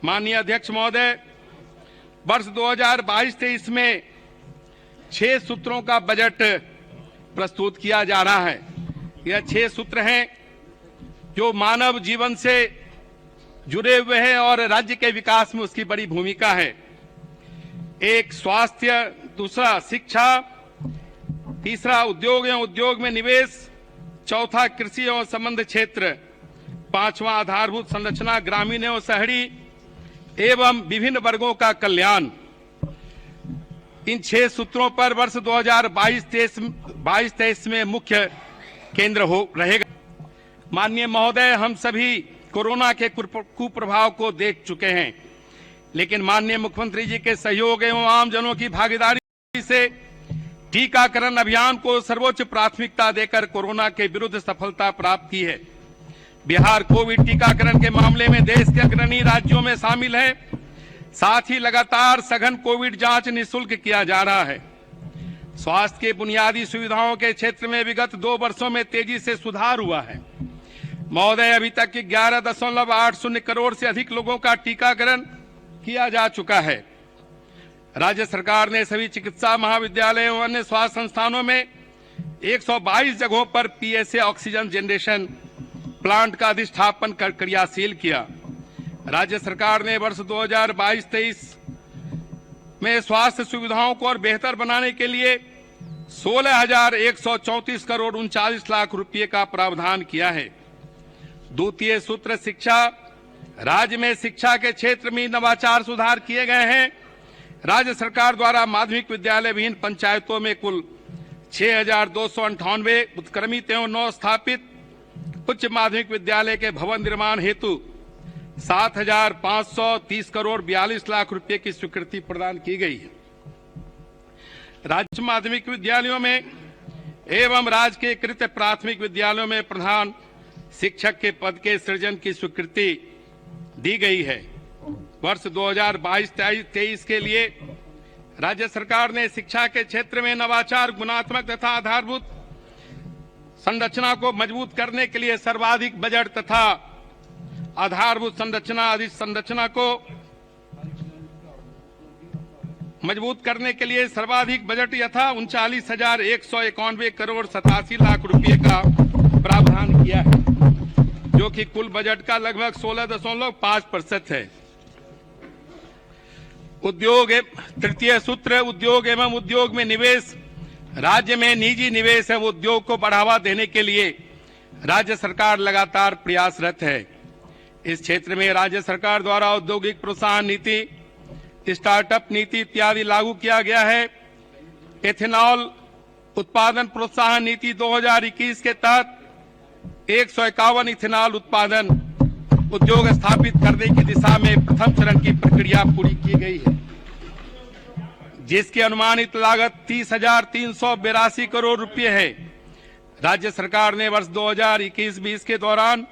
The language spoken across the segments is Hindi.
माननीय अध्यक्ष महोदय, वर्ष 2022-23 में 6 सूत्रों का बजट प्रस्तुत किया जा रहा है। यह 6 सूत्र हैं जो मानव जीवन से जुड़े हुए हैं और राज्य के विकास में उसकी बड़ी भूमिका है। एक स्वास्थ्य, दूसरा शिक्षा, तीसरा उद्योग एवं उद्योग में निवेश, चौथा कृषि एवं संबद्ध क्षेत्र, पांचवा आधारभूत संरचना ग्रामीण एवं शहरी एवं विभिन्न वर्गों का कल्याण। इन 6 सूत्रों पर वर्ष 2022-23 में मुख्य केंद्र रहेगा। माननीय महोदय, हम सभी कोरोना के कुप्रभाव को देख चुके हैं, लेकिन माननीय मुख्यमंत्री जी के सहयोग एवं आम जनों की भागीदारी से टीकाकरण अभियान को सर्वोच्च प्राथमिकता देकर कोरोना के विरुद्ध सफलता प्राप्त की है। बिहार कोविड टीकाकरण के मामले में देश के अग्रणी राज्यों में शामिल है। साथ ही लगातार सघन कोविड जांच निःशुल्क किया जा रहा है। स्वास्थ्य के बुनियादी सुविधाओं के क्षेत्र में विगत 2 वर्षों में तेजी से सुधार हुआ है। महोदय, अभी तक 11.80 करोड़ से अधिक लोगों का टीकाकरण किया जा चुका है। राज्य सरकार ने सभी चिकित्सा महाविद्यालय एवं अन्य स्वास्थ्य संस्थानों में 122 जगहों पर पीएसए ऑक्सीजन जनरेशन प्लांट का अधिष्ठापन कर क्रियाशील किया। राज्य सरकार ने वर्ष 2022-23 में स्वास्थ्य सुविधाओं को और बेहतर बनाने के लिए 16,134 करोड़ 39 लाख रुपये का प्रावधान किया है। द्वितीय सूत्र शिक्षा। राज्य में शिक्षा के क्षेत्र में नवाचार सुधार किए गए हैं। राज्य सरकार द्वारा माध्यमिक विद्यालय विहीन पंचायतों में कुल 6,298 उत्क्रमित एवं 9 स्थापित उच्च माध्यमिक विद्यालय के भवन निर्माण हेतु 7,530 करोड़ 42 लाख रुपए की स्वीकृति प्रदान की गई है। राज्य माध्यमिक विद्यालयों में एवं राजकीयकृत प्राथमिक विद्यालयों में प्रधान शिक्षक के पद के सृजन की स्वीकृति दी गई है। वर्ष 2022-23 के लिए राज्य सरकार ने शिक्षा के क्षेत्र में नवाचार, गुणात्मक तथा आधारभूत संरचना को मजबूत करने के लिए सर्वाधिक बजट तथा आधारभूत संरचना को मजबूत करने के लिए सर्वाधिक बजट यथा 39,191 करोड़ 87 लाख रुपए का प्रावधान किया है, जो कि कुल बजट का लगभग 16.5% है। तृतीय सूत्र उद्योग एवं उद्योग में निवेश। राज्य में निजी निवेश एवं उद्योग को बढ़ावा देने के लिए राज्य सरकार लगातार प्रयासरत है। इस क्षेत्र में राज्य सरकार द्वारा औद्योगिक प्रोत्साहन नीति, स्टार्टअप नीति इत्यादि लागू किया गया है। एथेनॉल उत्पादन प्रोत्साहन नीति 2021 के तहत 151 इथेनॉल उत्पादन उद्योग स्थापित करने की दिशा में प्रथम चरण की प्रक्रिया पूरी की गई है, जिसकी अनुमानित लागत 30,382 करोड़ रुपए है। राज्य सरकार ने वर्ष 2021-20 के दौरान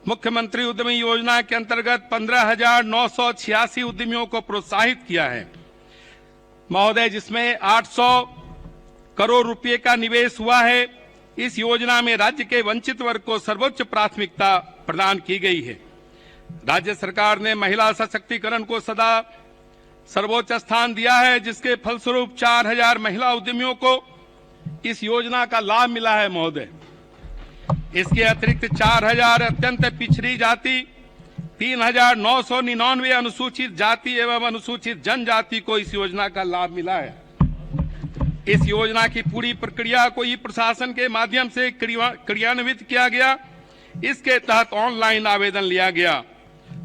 मुख्यमंत्री उद्यमी योजना के अंतर्गत 15,986 उद्यमियों को प्रोत्साहित किया है महोदय, जिसमें 800 करोड़ रुपए का निवेश हुआ है। इस योजना में राज्य के वंचित वर्ग को सर्वोच्च प्राथमिकता प्रदान की गई है। राज्य सरकार ने महिला सशक्तिकरण को सदा सर्वोच्च स्थान दिया है, जिसके फलस्वरूप 4,000 महिला उद्यमियों को इस योजना का लाभ मिला है महोदय। इसके अतिरिक्त 4,000 अत्यंत पिछड़ी जाति, 3,999 अनुसूचित जाति एवं अनुसूचित जनजाति को इस योजना का लाभ मिला है। इस योजना की पूरी प्रक्रिया को ई प्रशासन के माध्यम से क्रियान्वित किया गया। इसके तहत ऑनलाइन आवेदन लिया गया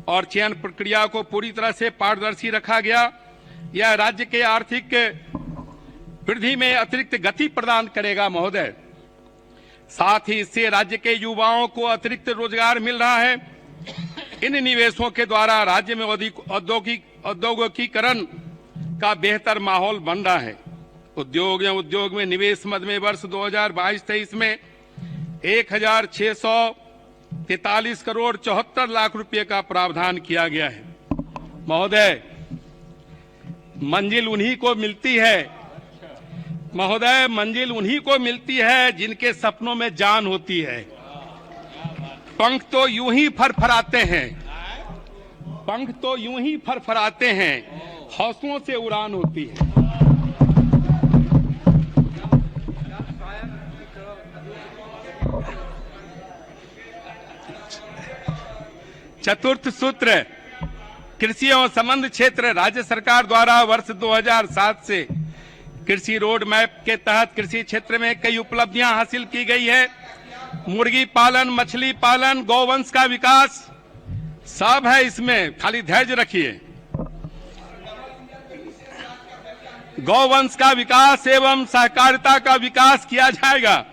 और चयन प्रक्रिया को पूरी तरह से पारदर्शी रखा गया। यह राज्य के आर्थिक वृद्धि में अतिरिक्त गति प्रदान करेगा महोदय। साथ ही इससे राज्य के युवाओं को अतिरिक्त रोजगार मिल रहा है। इन निवेशों के द्वारा राज्य में औद्योगिकीकरण का बेहतर माहौल बन रहा है। उद्योग एवं उद्योग में निवेश मद में वर्ष 2022-23 में 1,643 करोड़ 74 लाख रुपए का प्रावधान किया गया है महोदय। मंजिल उन्हीं को मिलती है महोदय, मंजिल उन्हीं को मिलती है जिनके सपनों में जान होती है। पंख तो यूं ही फरफराते हैं, पंख तो यूं ही फरफराते हैं, हौसलों से उड़ान होती है। चतुर्थ सूत्र, कृषि एवं संबंध क्षेत्र राज्य सरकार द्वारा वर्ष 2007 से कृषि रोड मैप के तहत कृषि क्षेत्र में कई उपलब्धियां हासिल की गई है। मुर्गी पालन, मछली पालन, गौवंश का विकास सब है इसमें, खाली धैर्य रखिए। गौवंश का विकास एवं सहकारिता का विकास किया जाएगा।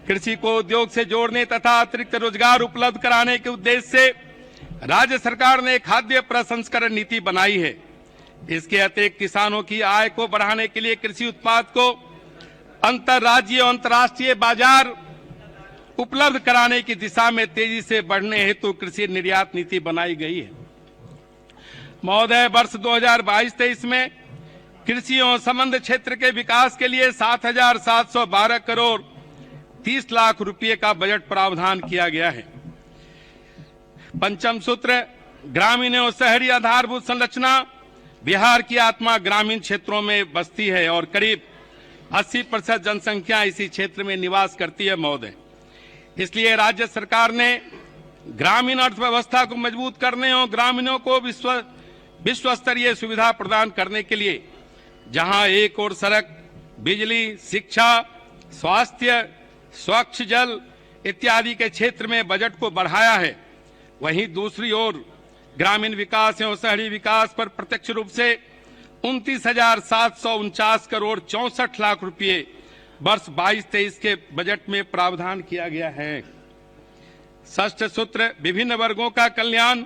कृषि को उद्योग से जोड़ने तथा अतिरिक्त रोजगार उपलब्ध कराने के उद्देश्य से राज्य सरकार ने खाद्य प्रसंस्करण नीति बनाई है। इसके अतिरिक्त किसानों की आय को बढ़ाने के लिए कृषि उत्पाद को अंतर्राज्यीय और अंतर्राष्ट्रीय बाजार उपलब्ध कराने की दिशा में तेजी से बढ़ने हेतु कृषि निर्यात नीति बनाई गई है। महोदय, वर्ष 2022-23 में कृषि एवं संबंध क्षेत्र के विकास के लिए 7,712 करोड़ 30 लाख रुपए का बजट प्रावधान किया गया है। पंचम सूत्र, ग्रामीण एवं शहरी आधारभूत संरचना। बिहार की आत्मा ग्रामीण क्षेत्रों में बसती है और करीब 80% जनसंख्या इसी क्षेत्र में निवास करती है महोदय। इसलिए राज्य सरकार ने ग्रामीण अर्थव्यवस्था को मजबूत करने और ग्रामीणों को विश्व स्तरीय सुविधा प्रदान करने के लिए जहां एक ओर सड़क, बिजली, शिक्षा, स्वास्थ्य, स्वच्छ जल इत्यादि के क्षेत्र में बजट को बढ़ाया है, वहीं दूसरी ओर ग्रामीण विकास एवं शहरी विकास पर प्रत्यक्ष रूप से 29,749 करोड़ 64 लाख रुपए वर्ष 22-23 के बजट में प्रावधान किया गया है। षष्ठ सूत्र, विभिन्न वर्गों का कल्याण।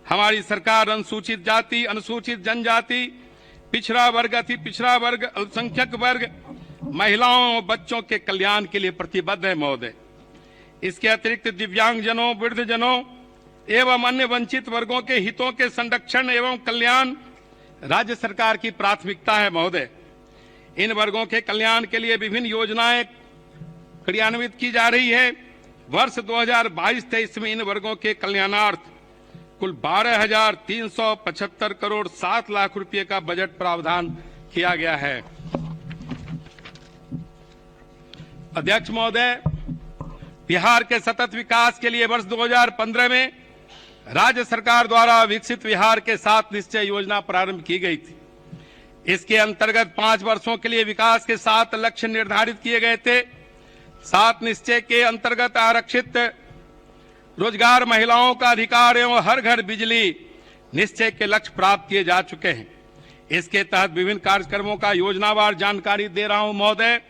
हमारी सरकार अनुसूचित जाति, अनुसूचित जनजाति, पिछड़ा वर्ग, अति पिछड़ा वर्ग, अल्पसंख्यक वर्ग, महिलाओं और बच्चों के कल्याण के लिए प्रतिबद्ध है महोदय। इसके अतिरिक्त दिव्यांगजनों, वृद्धजनों एवं अन्य वंचित वर्गों के हितों के संरक्षण एवं कल्याण राज्य सरकार की प्राथमिकता है महोदय। इन वर्गों के कल्याण के लिए विभिन्न योजनाएं क्रियान्वित की जा रही है। वर्ष 2022-23 में इन वर्गों के कल्याणार्थ कुल 12,375 करोड़ 7 लाख रुपए का बजट प्रावधान किया गया है। अध्यक्ष महोदय, बिहार के सतत विकास के लिए वर्ष 2015 में राज्य सरकार द्वारा विकसित बिहार के 7 निश्चय योजना प्रारंभ की गई थी। इसके अंतर्गत 5 वर्षों के लिए विकास के 7 लक्ष्य निर्धारित किए गए थे। 7 निश्चय के अंतर्गत आरक्षित रोजगार, महिलाओं का अधिकार एवं हर घर बिजली निश्चय के लक्ष्य प्राप्त किए जा चुके हैं। इसके तहत विभिन्न कार्यक्रमों का योजनावार जानकारी दे रहा हूं महोदय।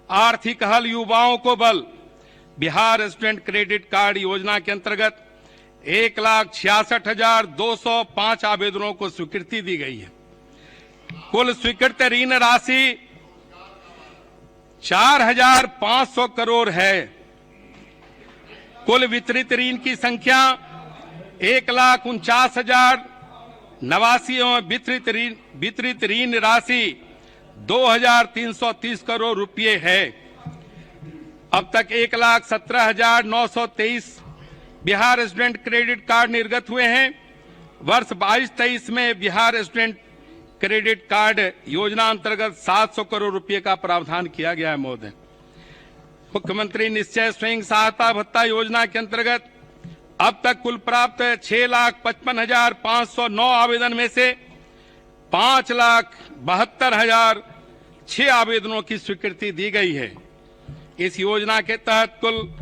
आर्थिक हल, युवाओं को बल। बिहार स्टूडेंट क्रेडिट कार्ड योजना के अंतर्गत 1,66,205 आवेदनों को स्वीकृति दी गई है। कुल स्वीकृत ऋण राशि 4,500 करोड़ है। कुल वितरित ऋण की संख्या 1,49,089 एवं वितरित ऋण राशि 2,330 करोड़ रुपए है। अब तक 1,17,923 बिहार स्टूडेंट क्रेडिट कार्ड निर्गत हुए हैं। वर्ष 22-23 में बिहार स्टूडेंट क्रेडिट कार्ड योजना अंतर्गत 700 करोड़ रुपए का प्रावधान किया गया है महोदय। मुख्यमंत्री निश्चय स्वयं सहायता भत्ता योजना के अंतर्गत अब तक कुल प्राप्त 6,55,509 आवेदन में से 5,72,006 आवेदनों की स्वीकृति दी गई है। इस योजना के तहत कुल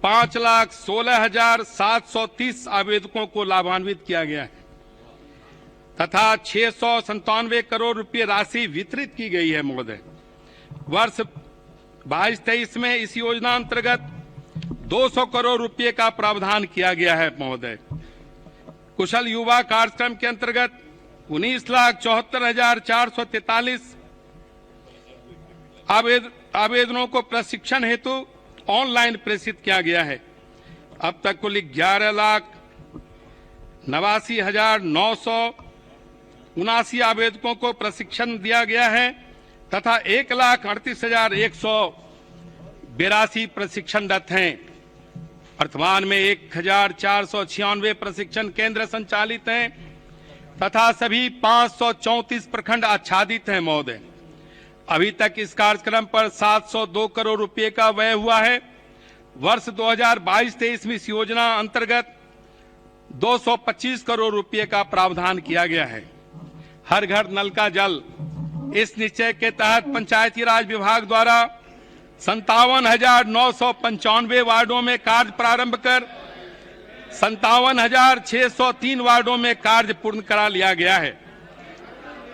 5,16,730 आवेदकों को लाभान्वित किया गया है तथा 697 करोड़ रुपए राशि वितरित की गई है महोदय। वर्ष 22-23 में इस योजना अंतर्गत 200 करोड़ रुपए का प्रावधान किया गया है महोदय। कुशल युवा कार्यक्रम के अंतर्गत 19,74,443 आवेदनों को प्रशिक्षण हेतु ऑनलाइन प्रेषित किया गया है। अब तक कुल 11,89,979 आवेदकों को प्रशिक्षण दिया गया है तथा 1,38,182 प्रशिक्षणरत हैं। वर्तमान में 1496 प्रशिक्षण केंद्र संचालित हैं तथा सभी 534 प्रखंड आच्छादित हैं महोदय। अभी तक इस कार्यक्रम पर 702 करोड़ रुपए का व्यय हुआ है। वर्ष 2022-23 में इस योजना अंतर्गत 225 करोड़ रुपए का प्रावधान किया गया है। हर घर नल का जल, इस निश्चय के तहत पंचायती राज विभाग द्वारा 57,995 वार्डों में कार्य प्रारंभ कर 57,603 वार्डों में कार्य पूर्ण करा लिया गया है।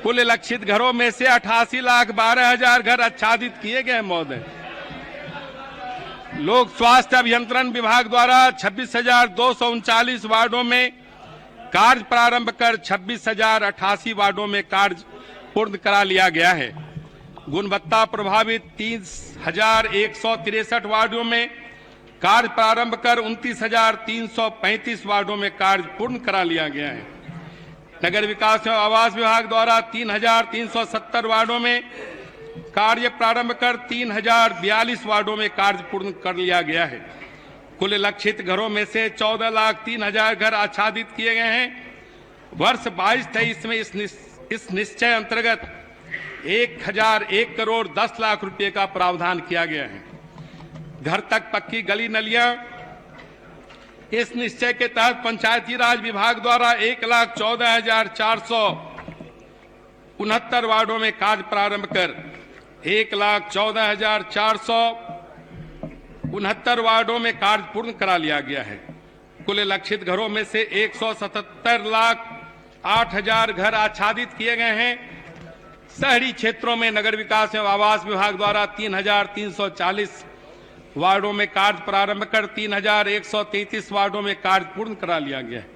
कुल लक्षित घरों में से 88,12,000 घर आच्छादित किए गए महोदय। लोक स्वास्थ्य अभियंत्रण विभाग द्वारा 26,239 वार्डों में कार्य प्रारंभ कर 26,088 वार्डों में कार्य पूर्ण करा लिया गया है। गुणवत्ता प्रभावित 30,163 वार्डों में कार्य प्रारंभ कर 29,335 वार्डों में कार्य पूर्ण करा लिया गया है। नगर विकास एवं आवास विभाग द्वारा 3,370 वार्डों में कार्य प्रारंभ कर 3,042 वार्डों में कार्य पूर्ण कर लिया गया है। कुल लक्षित घरों में से 14,03,000 घर आच्छादित किए गए हैं। वर्ष 22-23 में इस निश्चय अंतर्गत 1,001 करोड़ 10 लाख रुपए का प्रावधान किया गया है। घर तक पक्की गली नलियां, इस निश्चय के तहत पंचायती राज विभाग द्वारा 1,14,469 वार्डों में कार्य प्रारंभ कर 1,14,469 वार्डों में कार्य पूर्ण करा लिया गया है। कुल लक्षित घरों में से 177,08,000 घर आच्छादित किए गए हैं। शहरी क्षेत्रों में नगर विकास एवं आवास विभाग द्वारा 3,340 वार्डों में कार्य प्रारंभ कर 3,133 वार्डों में कार्य पूर्ण करा लिया गया है।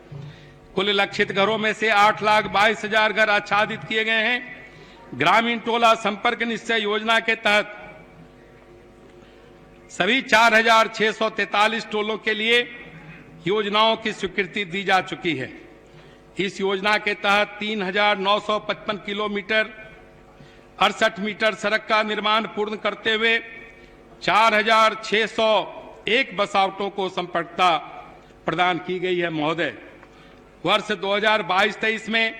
कुल लक्षित घरों में से 8,22,000 घर आच्छादित किए गए हैं। ग्रामीण टोला संपर्क निश्चय योजना के तहत सभी 4,643 टोलों के लिए योजनाओं की स्वीकृति दी जा चुकी है। इस योजना के तहत 3,955 किलोमीटर 68 मीटर सड़क का निर्माण पूर्ण करते हुए 4,601 बसावटों को संपर्कता प्रदान की गई है महोदय। वर्ष 2022-23 में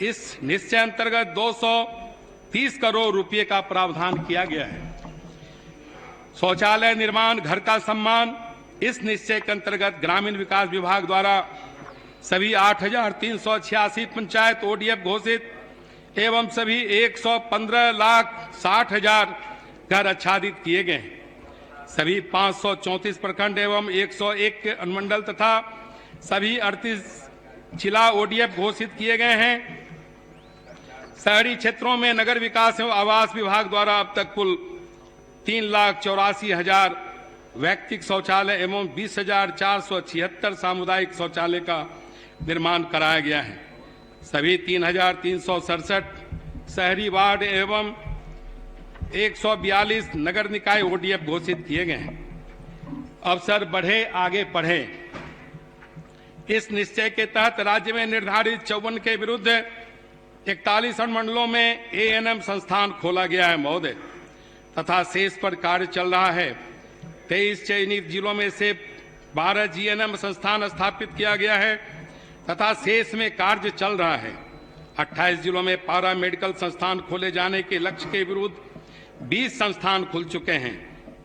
इस निश्चय अंतर्गत 230 करोड़ रुपए का प्रावधान किया गया है। शौचालय निर्माण, घर का सम्मान, इस निश्चय के अंतर्गत ग्रामीण विकास विभाग द्वारा सभी 8,386 पंचायत ओडीएफ घोषित एवं सभी 115,60,000 घर आच्छादित किए गए हैं। सभी 534 प्रखंड एवं 101 अनुमंडल तथा सभी 38 जिला ओडीएफ घोषित किए गए हैं। शहरी क्षेत्रों में नगर विकास एवं आवास विभाग द्वारा अब तक कुल 3,84,000 व्यक्तिगत शौचालय एवं 20,476 सामुदायिक शौचालय का निर्माण कराया गया है। सभी 3,367 शहरी वार्ड एवं 142 नगर निकाय ओडीएफ घोषित किए गए हैं। अवसर बढ़े आगे बढ़े, इस निश्चय के तहत राज्य में निर्धारित 54 के विरुद्ध 41 अनुमंडलों में एएनएम संस्थान खोला गया है महोदय तथा शेष पर कार्य चल रहा है। 23 चयनित जिलों में से 12 जीएनएम संस्थान स्थापित किया गया है तथा शेष में कार्य चल रहा है। 28 जिलों में पारा मेडिकल संस्थान खोले जाने के लक्ष्य के विरुद्ध 20 संस्थान खुल चुके हैं।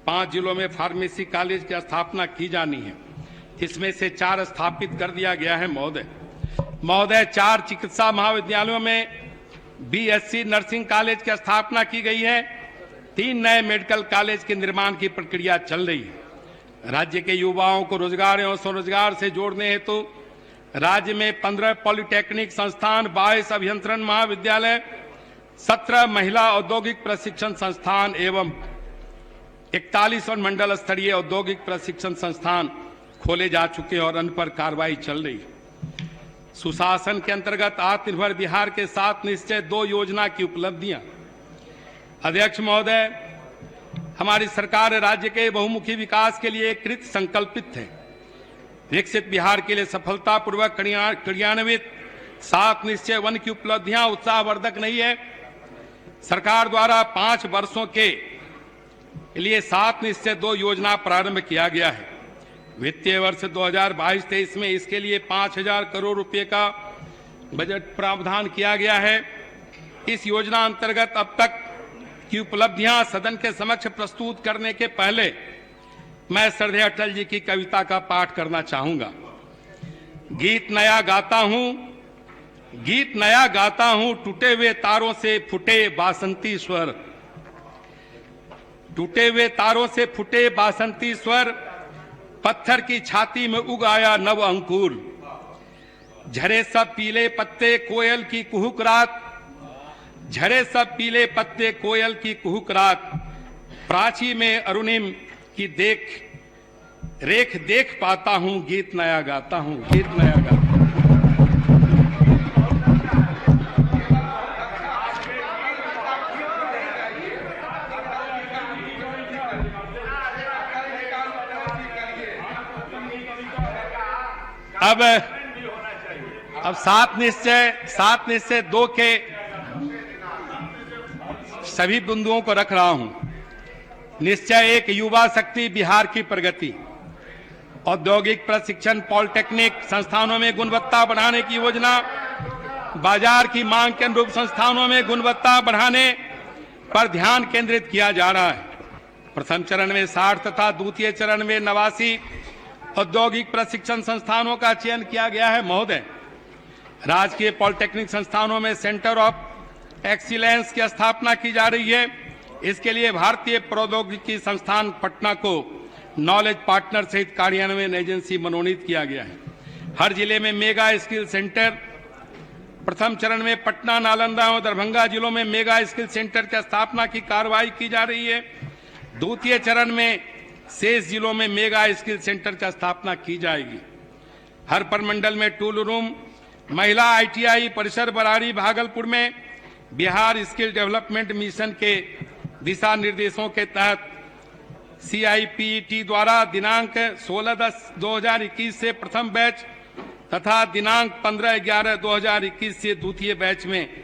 5 जिलों में फार्मेसी कॉलेज की स्थापना की जानी है, इसमें से 4 स्थापित कर दिया गया है महोदय। 4 चिकित्सा महाविद्यालयों में बीएससी नर्सिंग कॉलेज की स्थापना की गई है। 3 नए मेडिकल कॉलेज के निर्माण की प्रक्रिया चल रही है। राज्य के युवाओं को रोजगार एवं स्वरोजगार से जोड़ने हेतु राज्य में 15 पॉलिटेक्निक संस्थान, 22 अभियंत्रण महाविद्यालय, 17 महिला औद्योगिक प्रशिक्षण संस्थान एवं 41 मंडल स्तरीय औद्योगिक प्रशिक्षण संस्थान खोले जा चुके हैं और उन पर कार्रवाई चल रही है। सुशासन के अंतर्गत आत्मनिर्भर बिहार के 7 निश्चय 2 योजना की उपलब्धियां। अध्यक्ष महोदय, हमारी सरकार राज्य के बहुमुखी विकास के लिए कृत संकल्पित है। विकसित बिहार के लिए सफलतापूर्वक क्रियान्वित 7 निश्चय 1 की उपलब्धियां उत्साहवर्धक नहीं है। सरकार द्वारा 5 वर्षों के लिए 7 निश्चय 2 योजना प्रारंभ किया गया है। वित्तीय वर्ष 2022-23 में इसके लिए 5,000 करोड़ रुपए का बजट प्रावधान किया गया है। इस योजना अंतर्गत अब तक की उपलब्धियां सदन के समक्ष प्रस्तुत करने के पहले मैं श्रद्धेय अटल जी की कविता का पाठ करना चाहूंगा। गीत नया गाता हूं, टूटे हुए तारों से फूटे बासंती स्वर, टूटे हुए तारों से फूटे बासंती स्वर, पत्थर की छाती में उग आया नव अंकुर, झरे सब पीले पत्ते कोयल की कुहुक रात, झरे सब पीले पत्ते कोयल की कुहुक रात, प्राची में अरुणिम की रेख देख पाता हूं, गीत नया गाता हूं, गीत नया गाता हूं। अब सात निश्चय 2 के सभी बिंदुओं को रख रहा हूं। निश्चय 1, युवा शक्ति बिहार की प्रगति, औद्योगिक प्रशिक्षण पॉलिटेक्निक संस्थानों में गुणवत्ता बढ़ाने की योजना, बाजार की मांग के अनुरूप संस्थानों में गुणवत्ता बढ़ाने पर ध्यान केंद्रित किया जा रहा है। प्रथम चरण में 60 तथा द्वितीय चरण में 89 औद्योगिक प्रशिक्षण संस्थानों का चयन किया गया है। महोदय, राजकीय पॉलिटेक्निक संस्थानों में सेंटर ऑफ एक्सीलेंस की स्थापना की जा रही है। इसके लिए भारतीय प्रौद्योगिकी संस्थान पटना को नॉलेज पार्टनर सहित कार्यान्वयन एजेंसी मनोनीत किया गया है। हर जिले में मेगा स्किल सेंटर, प्रथम चरण में पटना, नालंदा और दरभंगा जिलों में मेगा स्किल सेंटर की स्थापना की कार्रवाई की जा रही है। द्वितीय चरण में शेष जिलों में मेगा स्किल सेंटर की स्थापना की जाएगी। हर प्रमंडल में टूल रूम, महिला ITI परिसर बरारी भागलपुर में बिहार स्किल डेवलपमेंट मिशन के दिशा निर्देशों के तहत CIPET द्वारा दिनांक 16/10/2021 से प्रथम बैच तथा दिनांक 15/11/2021 से द्वितीय बैच में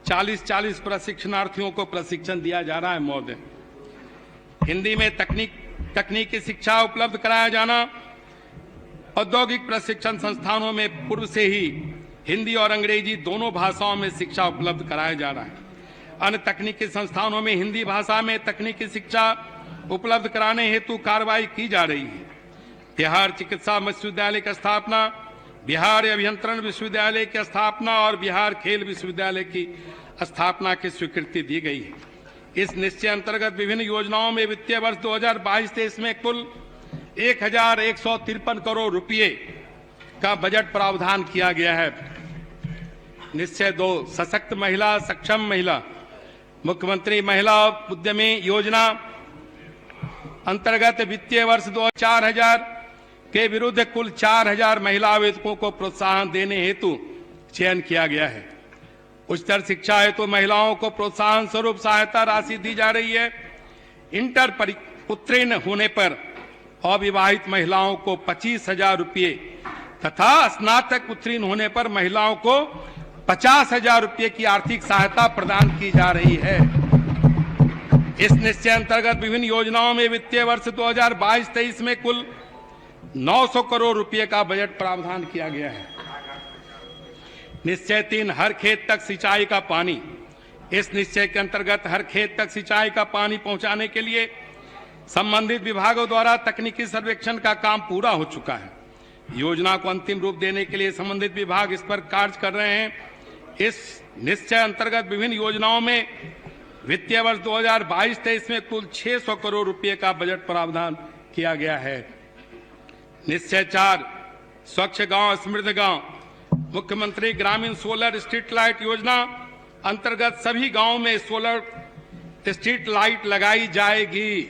40 प्रशिक्षणार्थियों को प्रशिक्षण दिया जा रहा है। महोदय, हिंदी में तकनीकी शिक्षा उपलब्ध कराया जाना, औद्योगिक प्रशिक्षण संस्थानों में पूर्व से ही हिंदी और अंग्रेजी दोनों भाषाओं में शिक्षा उपलब्ध कराया जा रहा है। अन्य तकनीकी संस्थानों में हिंदी भाषा में तकनीकी शिक्षा उपलब्ध कराने हेतु कार्रवाई की जा रही है। बिहार चिकित्सा विश्वविद्यालय की स्थापना, बिहार अभियंत्रण विश्वविद्यालय की स्थापना और बिहार खेल विश्वविद्यालय की स्थापना की स्वीकृति दी गई है। इस निश्चय अंतर्गत विभिन्न योजनाओं में वित्तीय वर्ष 2022-23 में कुल 1,153 करोड़ रुपए का बजट प्रावधान किया गया है। निश्चय 2, सशक्त महिला सक्षम महिला, मुख्यमंत्री महिला उद्यमी योजना अंतर्गत वित्तीय वर्ष 2004 के विरुद्ध कुल 4,000 महिला आवेदकों को प्रोत्साहन देने हेतु चयन किया गया है। उच्चतर शिक्षा हेतु महिलाओं को प्रोत्साहन स्वरूप सहायता राशि दी जा रही है। इंटर उत्तीर्ण होने पर अविवाहित महिलाओं को 25,000 रुपये तथा स्नातक उत्तीर्ण होने पर महिलाओं को 50,000 रुपये की आर्थिक सहायता प्रदान की जा रही है। इस निश्चय अंतर्गत विभिन्न योजनाओं में वित्तीय वर्ष 2022-23 में कुल 900 करोड़ रुपए का बजट प्रावधान किया गया है। निश्चय 3, हर खेत तक सिंचाई का पानी। इस निश्चय के अंतर्गत हर खेत तक सिंचाई का पानी पहुंचाने के लिए संबंधित विभागों द्वारा तकनीकी सर्वेक्षण का काम पूरा हो चुका है। योजना को अंतिम रूप देने के लिए संबंधित विभाग इस पर कार्य कर रहे हैं। इस निश्चय अंतर्गत विभिन्न योजनाओं में वित्तीय वर्ष 2022-23 में कुल 600 करोड़ रुपए का बजट प्रावधान किया गया है। निश्चय 4, स्वच्छ गांव समृद्ध गांव, मुख्यमंत्री ग्रामीण सोलर स्ट्रीट लाइट योजना अंतर्गत सभी गांवों में सोलर स्ट्रीट लाइट लगाई जाएगी।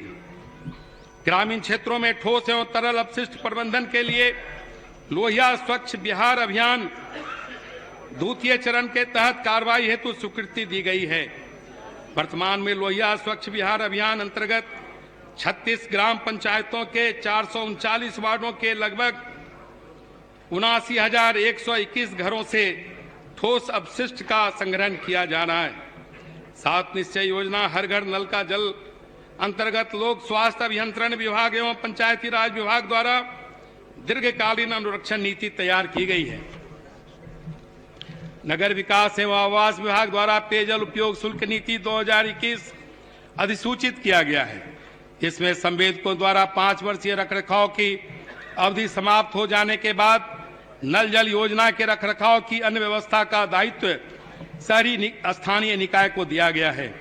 ग्रामीण क्षेत्रों में ठोस एवं तरल अपशिष्ट प्रबंधन के लिए लोहिया स्वच्छ बिहार अभियान द्वितीय चरण के तहत कार्रवाई हेतु स्वीकृति दी गई है। वर्तमान में लोहिया स्वच्छ बिहार अभियान अंतर्गत 36 ग्राम पंचायतों के 439 वार्डों के लगभग 79,121 घरों से ठोस अपशिष्ट का संग्रहण किया जा रहा है। 7 निश्चय योजना हर घर नल का जल अंतर्गत लोक स्वास्थ्य अभियंत्रण विभाग एवं पंचायती राज विभाग द्वारा दीर्घकालीन अनुरक्षण नीति तैयार की गई है। नगर विकास एवं आवास विभाग द्वारा पेयजल उपयोग शुल्क नीति 2021 अधिसूचित किया गया है। इसमें संवेदकों द्वारा 5 वर्षीय रखरखाव की अवधि समाप्त हो जाने के बाद नल जल योजना के रखरखाव की अन्य व्यवस्था का दायित्व शहरी स्थानीय निकाय को दिया गया है।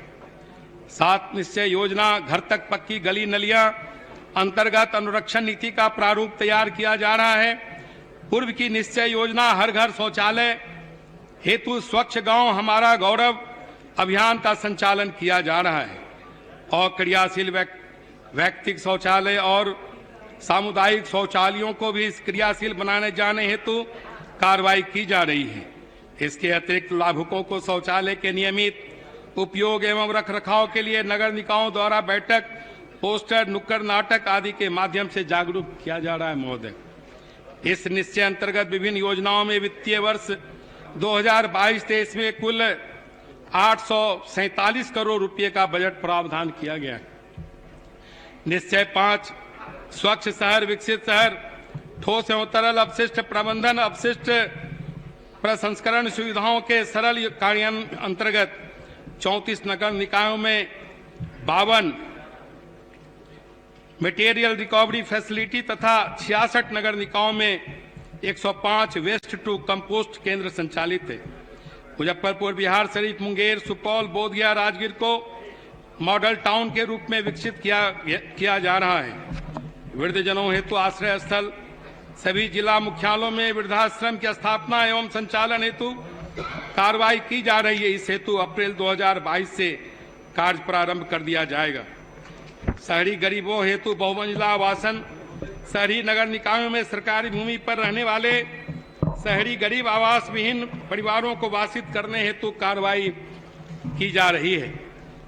7 निश्चय योजना घर तक पक्की गली नलियां अंतर्गत अनुरक्षण नीति का प्रारूप तैयार किया जा रहा है। पूर्व की निश्चय योजना हर घर शौचालय हेतु स्वच्छ गांव हमारा गौरव अभियान का संचालन किया जा रहा है और क्रियाशील व्यक्तिगत शौचालय और सामुदायिक शौचालयों को भी क्रियाशील बनाने जाने हेतु कार्रवाई की जा रही है। इसके अतिरिक्त लाभुकों को शौचालय के नियमित उपयोग एवं रखरखाव के लिए नगर निकायों द्वारा बैठक, पोस्टर, नुक्कड़ नाटक आदि के माध्यम से जागरूक किया जा रहा है। महोदय, इस निश्चय अंतर्गत विभिन्न योजनाओं में वित्तीय वर्ष 2022-23 में कुल 847 करोड़ रुपए का बजट प्रावधान किया गया है। निश्चय 5 स्वच्छ शहर विकसित शहर, ठोस एवं तरल अपशिष्ट प्रबंधन, अपशिष्ट प्रसंस्करण सुविधाओं के सरल कार्यान्वयन अंतर्गत 34 नगर निकायों में 52 मटेरियल रिकवरी फैसिलिटी तथा 66 नगर निकायों में 105 वेस्ट टू कंपोस्ट केंद्र संचालित है। मुजफ्फरपुर, बिहार शरीफ, मुंगेर, सुपौल, बोधगया, राजगीर को मॉडल टाउन के रूप में विकसित किया जा रहा है। वृद्धजनों हेतु आश्रय स्थल, सभी जिला मुख्यालयों में वृद्धाश्रम की स्थापना एवं संचालन हेतु कार्रवाई की जा रही है। इस हेतु अप्रैल 2022 से कार्य प्रारंभ कर दिया जाएगा। शहरी गरीबों हेतु बहुमंजिला आवासन, शहरी नगर निकायों में सरकारी भूमि पर रहने वाले शहरी गरीब आवास विहीन परिवारों को वासित करने हेतु कार्रवाई की जा रही है।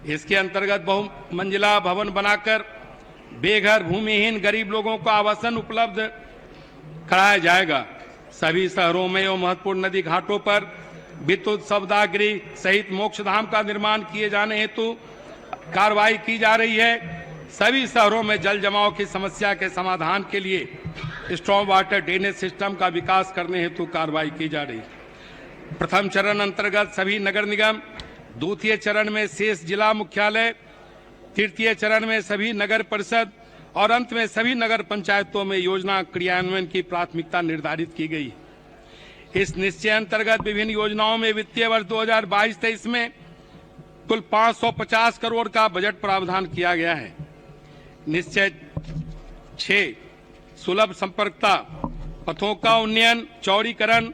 इसके अंतर्गत बहुमंजिला भवन बनाकर बेघर भूमिहीन गरीब लोगों को आवासन उपलब्ध कराया जाएगा। सभी शहरों में एवं महत्वपूर्ण नदी घाटों पर विद्युत शवदाह सहित मोक्षधाम का निर्माण किए जाने हेतु कार्रवाई की जा रही है। सभी शहरों में जल जमाव की समस्या के समाधान के लिए स्ट्रॉन्ग वाटर ड्रेनेज सिस्टम का विकास करने हेतु कार्रवाई की जा रही है। प्रथम चरण अंतर्गत सभी नगर निगम, द्वितीय चरण में शेष जिला मुख्यालय, तृतीय चरण में सभी नगर परिषद और अंत में सभी नगर पंचायतों में योजना क्रियान्वयन की प्राथमिकता निर्धारित की गई। इस निश्चय अंतर्गत विभिन्न योजनाओं में वित्तीय वर्ष 2022-23 में कुल 550 करोड़ का बजट प्रावधान किया गया है। निश्चय 6 सुलभ संपर्कता, पथों का उन्नयन, चौड़ीकरण,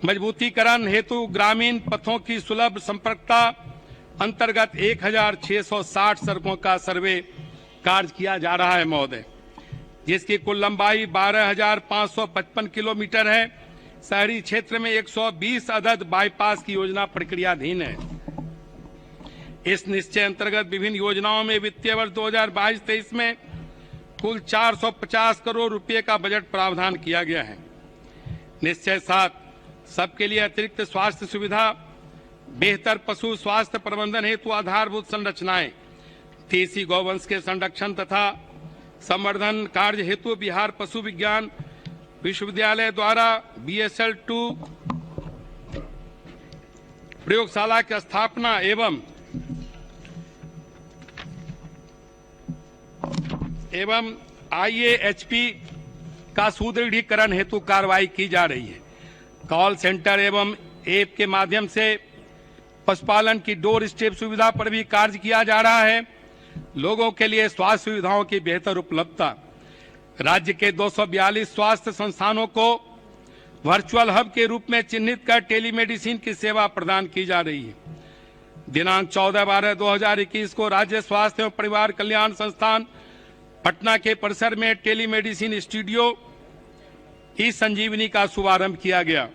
मजबूतीकरण हेतु ग्रामीण पथों की सुलभ संपर्कता अंतर्गत 1660 सड़कों का सर्वे कार्य किया जा रहा है महोदय, जिसकी कुल लंबाई 12,555 किलोमीटर है। शहरी क्षेत्र में 120 अदद बाईपास की योजना प्रक्रियाधीन है। इस निश्चय अंतर्गत विभिन्न योजनाओं में वित्तीय वर्ष 2022-23 में कुल 450 करोड़ रुपए का बजट प्रावधान किया गया है। निश्चय 7 सबके लिए अतिरिक्त स्वास्थ्य सुविधा, बेहतर पशु स्वास्थ्य प्रबंधन हेतु आधारभूत संरचनाएं, देसी गौवंश के संरक्षण तथा संवर्धन कार्य हेतु बिहार पशु विज्ञान विश्वविद्यालय द्वारा BSL-2 प्रयोगशाला की स्थापना एवं IAHP का सुदृढ़ीकरण हेतु कार्रवाई की जा रही है। कॉल सेंटर एवं ऐप के माध्यम से पशुपालन की डोर स्टेप सुविधा पर भी कार्य किया जा रहा है। लोगों के लिए स्वास्थ्य सुविधाओं की बेहतर उपलब्धता, राज्य के 242 स्वास्थ्य संस्थानों को वर्चुअल हब के रूप में चिन्हित कर टेलीमेडिसिन की सेवा प्रदान की जा रही है। दिनांक 14/12/2021 को राज्य स्वास्थ्य एवं परिवार कल्याण संस्थान पटना के परिसर में टेलीमेडिसिन स्टूडियो ई-संजीवनी का शुभारंभ किया गया।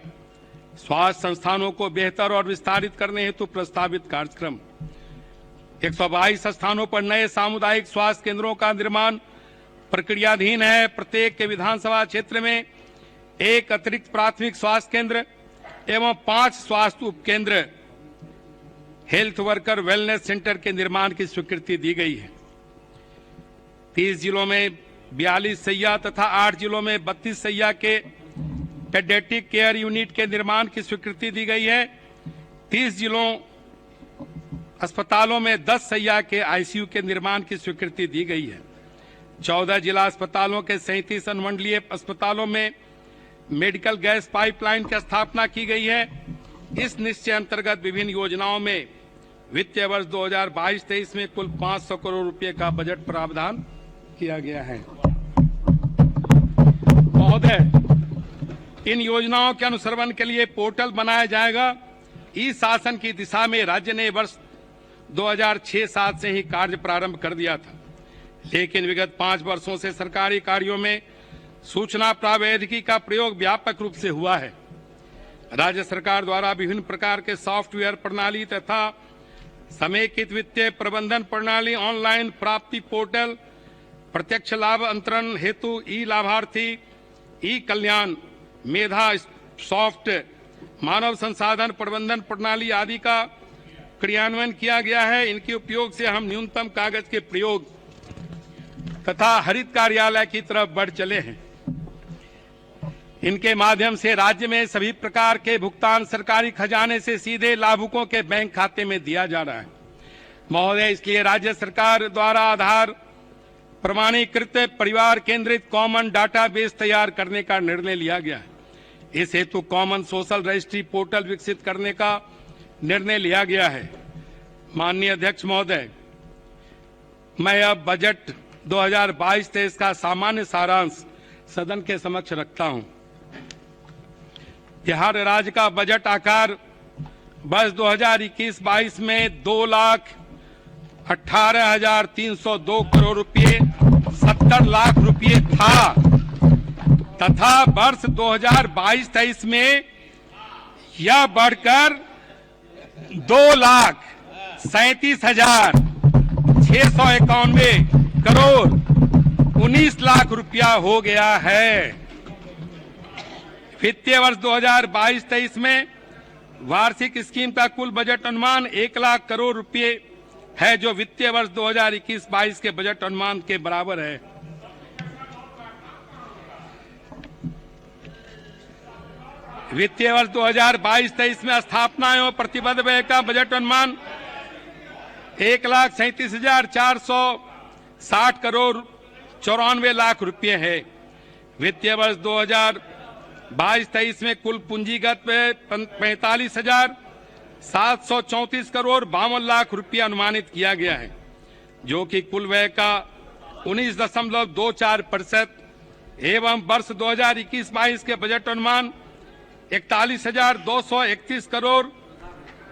स्वास्थ्य संस्थानों को बेहतर और विस्तारित करने हेतु प्रस्तावित कार्यक्रम 122 स्थानों पर नए सामुदायिक स्वास्थ्य केंद्रों का निर्माण प्रक्रियाधीन है। प्रत्येक के विधानसभा क्षेत्र में एक अतिरिक्त प्राथमिक स्वास्थ्य केंद्र एवं 5 स्वास्थ्य उपकेंद्र हेल्थ वर्कर वेलनेस सेंटर के निर्माण की स्वीकृति दी गई है। 30 जिलों में 42 सैया तथा 8 जिलों में 32 सैया के पेडियाट्रिक केयर यूनिट के निर्माण की स्वीकृति दी गई है। 30 जिलों अस्पतालों में 10 सैया के आईसीयू के निर्माण की स्वीकृति दी गई है। 14 जिला अस्पतालों के 37 अनुमंडलीय अस्पतालों में मेडिकल गैस पाइपलाइन की स्थापना की गई है। इस निश्चय अंतर्गत विभिन्न योजनाओं में वित्तीय वर्ष 2022-23 में कुल 500 करोड़ रुपए का बजट प्रावधान किया गया है। महोदय, इन योजनाओं के अनुश्रवण के लिए पोर्टल बनाया जाएगा। ई शासन की दिशा में राज्य ने वर्ष 2006-07 से ही कार्य प्रारंभ कर दिया था, लेकिन विगत 5 वर्षों से सरकारी कार्यों में सूचना प्रौद्योगिकी का प्रयोग व्यापक रूप से हुआ है। राज्य सरकार द्वारा विभिन्न प्रकार के सॉफ्टवेयर प्रणाली तथा समेकित वित्तीय प्रबंधन प्रणाली, ऑनलाइन प्राप्ति पोर्टल, प्रत्यक्ष लाभ अंतरण हेतु ई लाभार्थी, ई कल्याण, मेधा सॉफ्ट, मानव संसाधन प्रबंधन प्रणाली आदि का क्रियान्वयन किया गया है। इनके उपयोग से हम न्यूनतम कागज के प्रयोग तथा हरित कार्यालय की तरफ बढ़ चले हैं। इनके माध्यम से राज्य में सभी प्रकार के भुगतान सरकारी खजाने से सीधे लाभुकों के बैंक खाते में दिया जा रहा है। महोदय, इसलिए राज्य सरकार द्वारा आधार प्रमाणीकृत परिवार केंद्रित कॉमन डाटाबेस तैयार करने का निर्णय लिया गया है। इस हेतु कॉमन सोशल रजिस्ट्री पोर्टल विकसित करने का निर्णय लिया गया है। माननीय अध्यक्ष महोदय, मैं अब बजट 2022-23 का सामान्य सारांश सदन के समक्ष रखता हूं। बिहार राज्य का बजट आकार वर्ष 2021-22 में 2,18,302 करोड़ रुपए 70 लाख रुपए था तथा वर्ष 2022-23 में यह बढ़कर 2,37,691 करोड़ 19 लाख रुपया हो गया है। वित्तीय वर्ष 2022-23 में वार्षिक स्कीम का कुल बजट अनुमान 1 लाख करोड़ रुपए है, जो वित्तीय वर्ष 2021-22 के बजट अनुमान के बराबर है। वित्तीय वर्ष 2022-23 में स्थापना एवं प्रतिबद्ध व्यय का बजट अनुमान 1,37,460 करोड़ 94 लाख रुपए है। वित्तीय वर्ष 2022-23 में कुल पूंजीगत व्यय 45,734 करोड़ 52 लाख रुपया अनुमानित किया गया है, जो कि कुल व्यय का 19.24% एवं वर्ष 2021-22 के बजट अनुमान 41,231 करोड़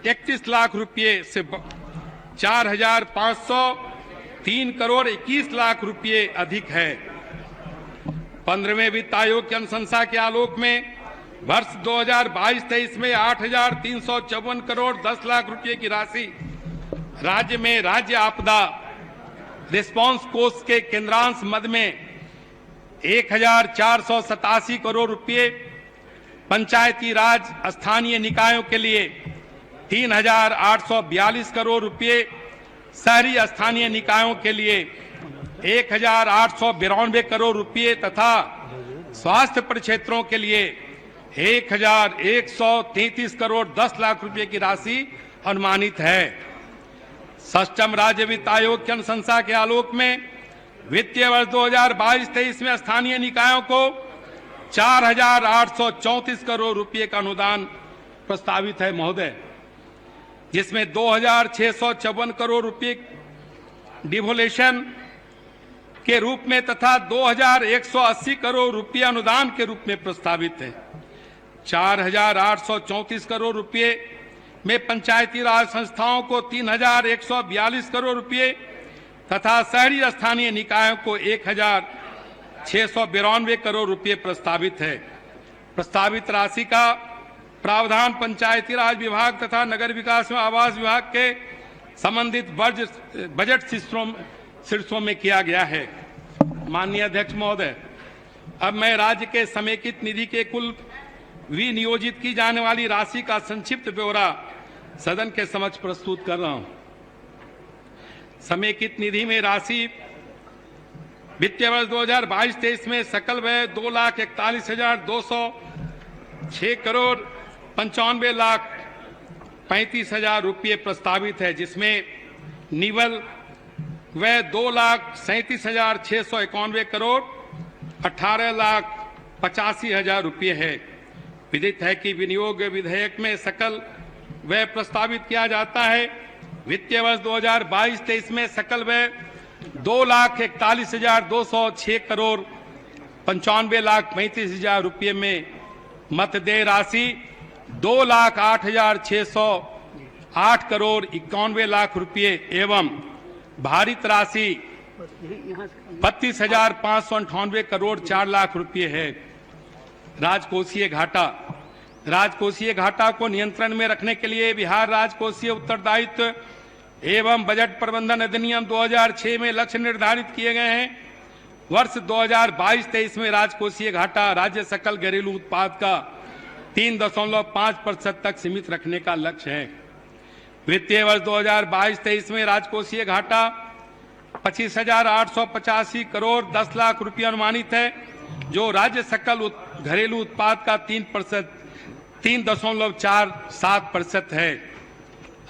31 लाख रुपये से 4,503 करोड़ 21 लाख रुपये अधिक है। 15वें वित्त आयोग की अनुशंसा के आलोक में वर्ष 2022-23 में 8,354 करोड़ 10 लाख रुपये की राशि राज्य में राज्य आपदा रिस्पांस कोष के केंद्रांश मद में 1,487 करोड़ रुपये, पंचायती राज स्थानीय निकायों के लिए 3,842 करोड़ रुपये, शहरी स्थानीय निकायों के लिए 1,892 करोड़ रुपये तथा स्वास्थ्य परिक्षेत्रों के लिए 1,133 करोड़ 10 लाख रुपये की राशि अनुमानित है। षष्ठम राज्य वित्त आयोग की अनुशंसा के आलोक में वित्तीय वर्ष 2022-23 में स्थानीय निकायों को 4,834 करोड़ रुपये का अनुदान प्रस्तावित है महोदय, जिसमें 2,654 करोड़ रुपये डिवोल्यूशन के रूप में तथा 2,180 करोड़ रुपये अनुदान के रूप में प्रस्तावित है। 4,834 करोड़ रुपये में पंचायती राज संस्थाओं को 3,142 करोड़ रुपये तथा शहरी स्थानीय निकायों को 1,692 करोड़ रुपये प्रस्तावित है। प्रस्तावित राशि का प्रावधान पंचायती राज विभाग तथा नगर विकास एवं आवास विभाग के संबंधित बजट शीर्षों में किया गया है। माननीय अध्यक्ष महोदय, अब मैं राज्य के समेकित निधि के कुल विनियोजित की जाने वाली राशि का संक्षिप्त ब्यौरा सदन के समक्ष प्रस्तुत कर रहा हूं। समेकित निधि में राशि वित्तीय वर्ष 2022-23 में सकल व्यय 2,41,206 करोड़ 95,35,000 रुपये प्रस्तावित है, जिसमें निवल व्यय 2,37,691 करोड़ 18,85,000 रुपये है। विदित है कि विनियोग विधेयक में सकल व्यय प्रस्तावित किया जाता है। वित्तीय वर्ष 2022-23 में सकल व्यय 2,41,206 करोड़ 95,35,000 रुपये में मतदेय राशि 2,08,608 करोड़ 91 लाख रुपये एवं भारित राशि 32,598 करोड़ 4 लाख रुपये है। राजकोषीय घाटा को नियंत्रण में रखने के लिए बिहार राजकोषीय उत्तरदायित्व एवं बजट प्रबंधन अधिनियम 2006 में लक्ष्य निर्धारित किए गए हैं। वर्ष 2022-23 में राजकोषीय घाटा राज्य सकल घरेलू उत्पाद का 3.5% तक सीमित रखने का लक्ष्य है। वित्तीय वर्ष 2022-23 में राजकोषीय घाटा 25,885 करोड़ 10 लाख रुपये अनुमानित है, जो राज्य सकल घरेलू उत्पाद का 3.47% है।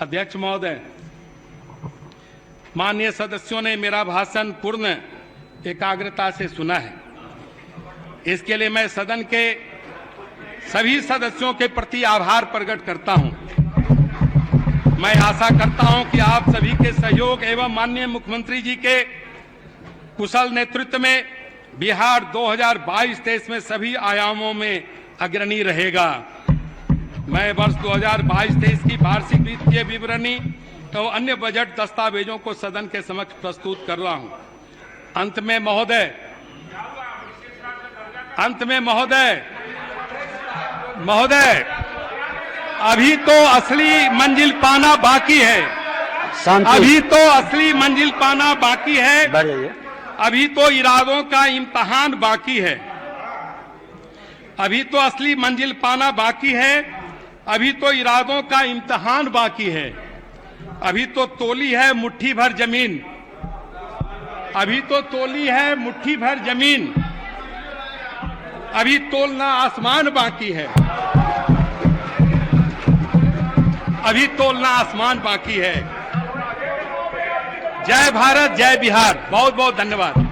अध्यक्ष महोदय, माननीय सदस्यों ने मेरा भाषण पूर्ण एकाग्रता से सुना है। इसके लिए मैं सदन के सभी सदस्यों के प्रति आभार प्रकट करता हूं। मैं आशा करता हूं कि आप सभी के सहयोग एवं माननीय मुख्यमंत्री जी के कुशल नेतृत्व में बिहार 2022-23 में सभी आयामों में अग्रणी रहेगा। मैं वर्ष 2022-23 की वार्षिक वित्तीय विवरणी तो अन्य बजट दस्तावेजों को सदन के समक्ष प्रस्तुत कर रहा हूं। अंत में महोदय, अभी तो असली मंजिल पाना बाकी है। अभी तो असली मंजिल पाना बाकी है। अभी तो इरादों का इम्तिहान बाकी है। अभी तो असली मंजिल पाना बाकी है। अभी तो इरादों का इम्तिहान बाकी है। अभी तो तोली है मुट्ठी भर जमीन। अभी तो तोली है मुट्ठी भर जमीन। अभी तोलना आसमान बाकी है। अभी तोलना आसमान बाकी है। जय भारत, जय बिहार। बहुत बहुत धन्यवाद।